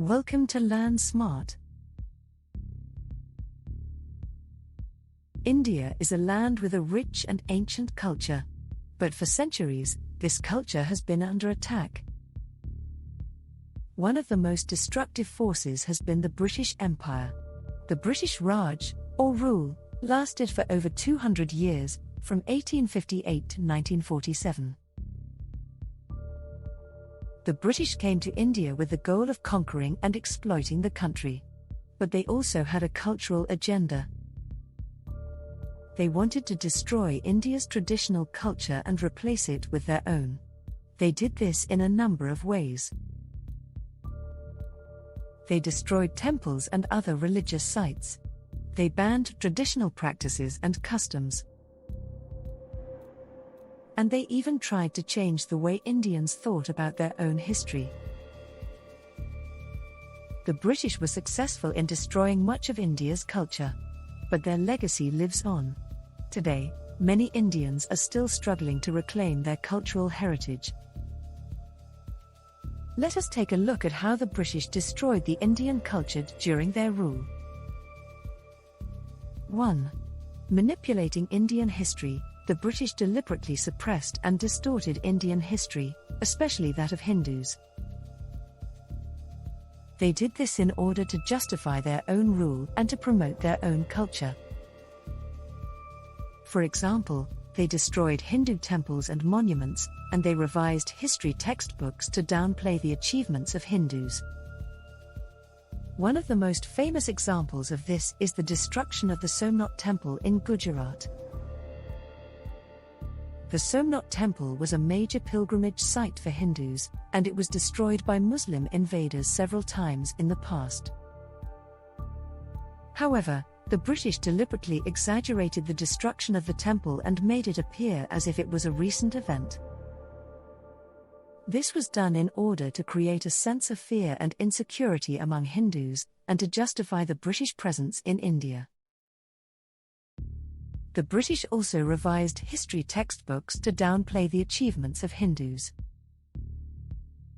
Welcome to Learn Smart. India is a land with a rich and ancient culture. But for centuries, this culture has been under attack. One of the most destructive forces has been the British Empire. The British Raj, or rule, lasted for over 200 years, from 1858 to 1947. The British came to India with the goal of conquering and exploiting the country. But they also had a cultural agenda. They wanted to destroy India's traditional culture and replace it with their own. They did this in a number of ways. They destroyed temples and other religious sites. They banned traditional practices and customs. And they even tried to change the way Indians thought about their own history. The British were successful in destroying much of India's culture. But their legacy lives on. Today, many Indians are still struggling to reclaim their cultural heritage. Let us take a look at how the British destroyed the Indian culture during their rule. 1. Manipulating Indian history. The British deliberately suppressed and distorted Indian history, especially that of Hindus. They did this in order to justify their own rule and to promote their own culture. For example, they destroyed Hindu temples and monuments, and they revised history textbooks to downplay the achievements of Hindus. One of the most famous examples of this is the destruction of the Somnath temple in Gujarat. The Somnath temple was a major pilgrimage site for Hindus, and it was destroyed by Muslim invaders several times in the past. However, the British deliberately exaggerated the destruction of the temple and made it appear as if it was a recent event. This was done in order to create a sense of fear and insecurity among Hindus, and to justify the British presence in India. The British also revised history textbooks to downplay the achievements of Hindus.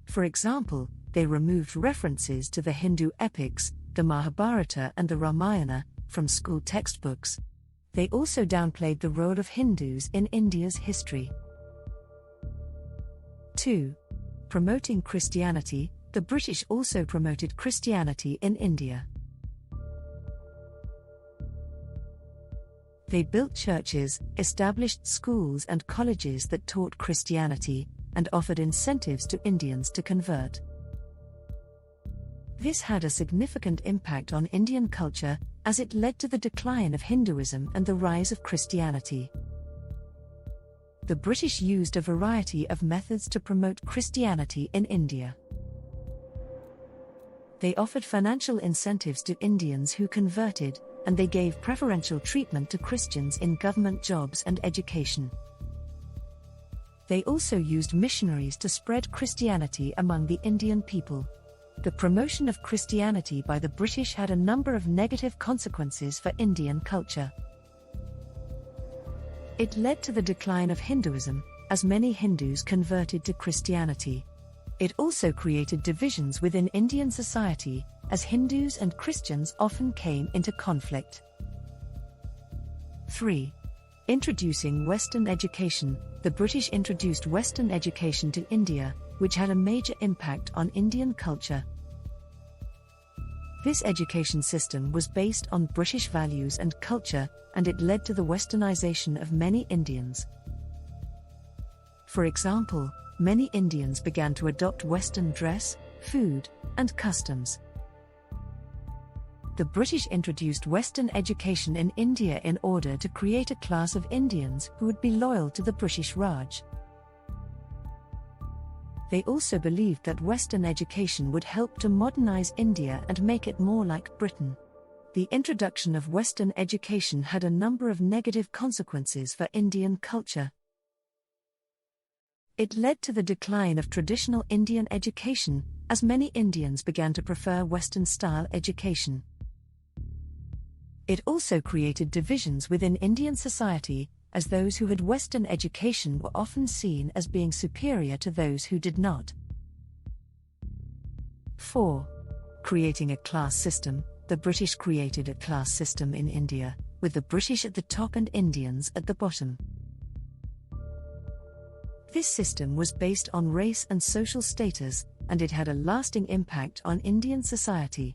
For example, they removed references to the Hindu epics, the Mahabharata and the Ramayana, from school textbooks. They also downplayed the role of Hindus in India's history. 2. Promoting Christianity. The British also promoted Christianity in India. They built churches, established schools and colleges that taught Christianity, and offered incentives to Indians to convert. This had a significant impact on Indian culture, as it led to the decline of Hinduism and the rise of Christianity. The British used a variety of methods to promote Christianity in India. They offered financial incentives to Indians who converted, and they gave preferential treatment to Christians in government jobs and education. They also used missionaries to spread Christianity among the Indian people. The promotion of Christianity by the British had a number of negative consequences for Indian culture. It led to the decline of Hinduism, as many Hindus converted to Christianity. It also created divisions within Indian society, as Hindus and Christians often came into conflict. 3. Introducing Western education. The British introduced Western education to India, which had a major impact on Indian culture. This education system was based on British values and culture, and it led to the westernization of many Indians. For example, many Indians began to adopt Western dress, food, and customs. The British introduced Western education in India in order to create a class of Indians who would be loyal to the British Raj. They also believed that Western education would help to modernize India and make it more like Britain. The introduction of Western education had a number of negative consequences for Indian culture. It led to the decline of traditional Indian education, as many Indians began to prefer Western-style education. It also created divisions within Indian society, as those who had Western education were often seen as being superior to those who did not. 4. Creating a class system, the British created a class system in India, with the British at the top and Indians at the bottom. This system was based on race and social status, and it had a lasting impact on Indian society.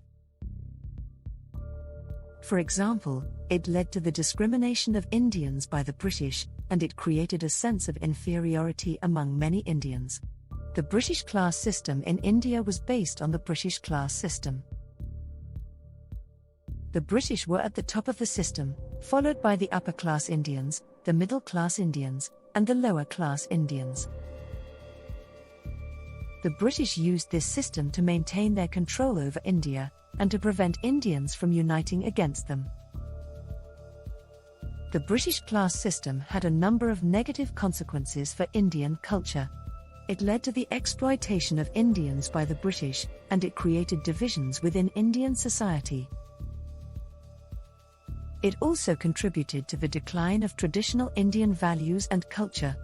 For example, it led to the discrimination of Indians by the British, and it created a sense of inferiority among many Indians. The British class system in India was based on the British class system. The British were at the top of the system, followed by the upper-class Indians, the middle-class Indians, and the lower-class Indians. The British used this system to maintain their control over India, and to prevent Indians from uniting against them. The British class system had a number of negative consequences for Indian culture. It led to the exploitation of Indians by the British, and it created divisions within Indian society. It also contributed to the decline of traditional Indian values and culture.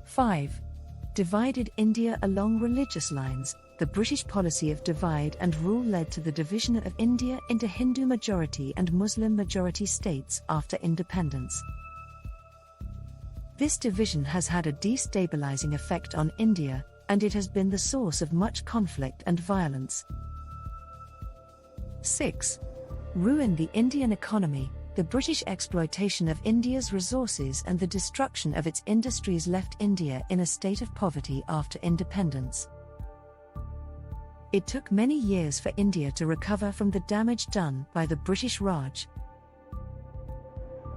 5. Divided India along religious lines. The British policy of divide and rule led to the division of India into Hindu majority and Muslim majority states after independence. This division has had a destabilizing effect on India, and it has been the source of much conflict and violence. 6. Ruin the Indian economy. The British exploitation of India's resources and the destruction of its industries left India in a state of poverty after independence. It took many years for India to recover from the damage done by the British Raj.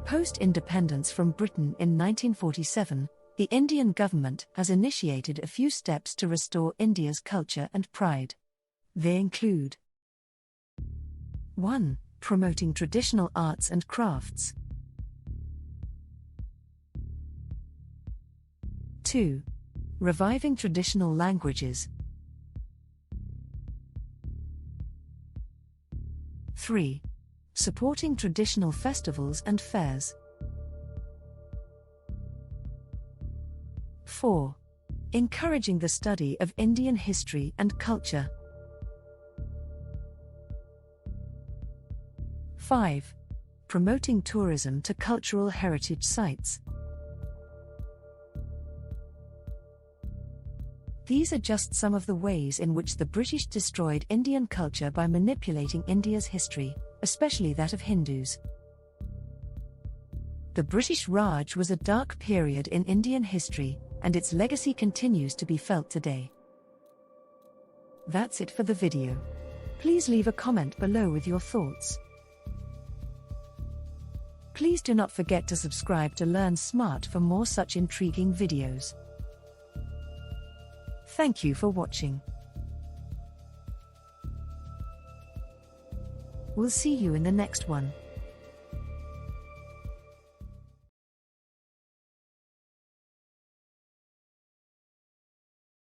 Post-independence from Britain in 1947, the Indian government has initiated a few steps to restore India's culture and pride. They include: 1. Promoting traditional arts and crafts. 2. Reviving traditional languages. 3. Supporting traditional festivals and fairs. 4. Encouraging the study of Indian history and culture. 5. Promoting tourism to cultural heritage sites. These are just some of the ways in which the British destroyed Indian culture by manipulating India's history, especially that of Hindus. The British Raj was a dark period in Indian history, and its legacy continues to be felt today. That's it for the video. Please leave a comment below with your thoughts. Please do not forget to subscribe to Learn Smart for more such intriguing videos. Thank you for watching. We'll see you in the next one.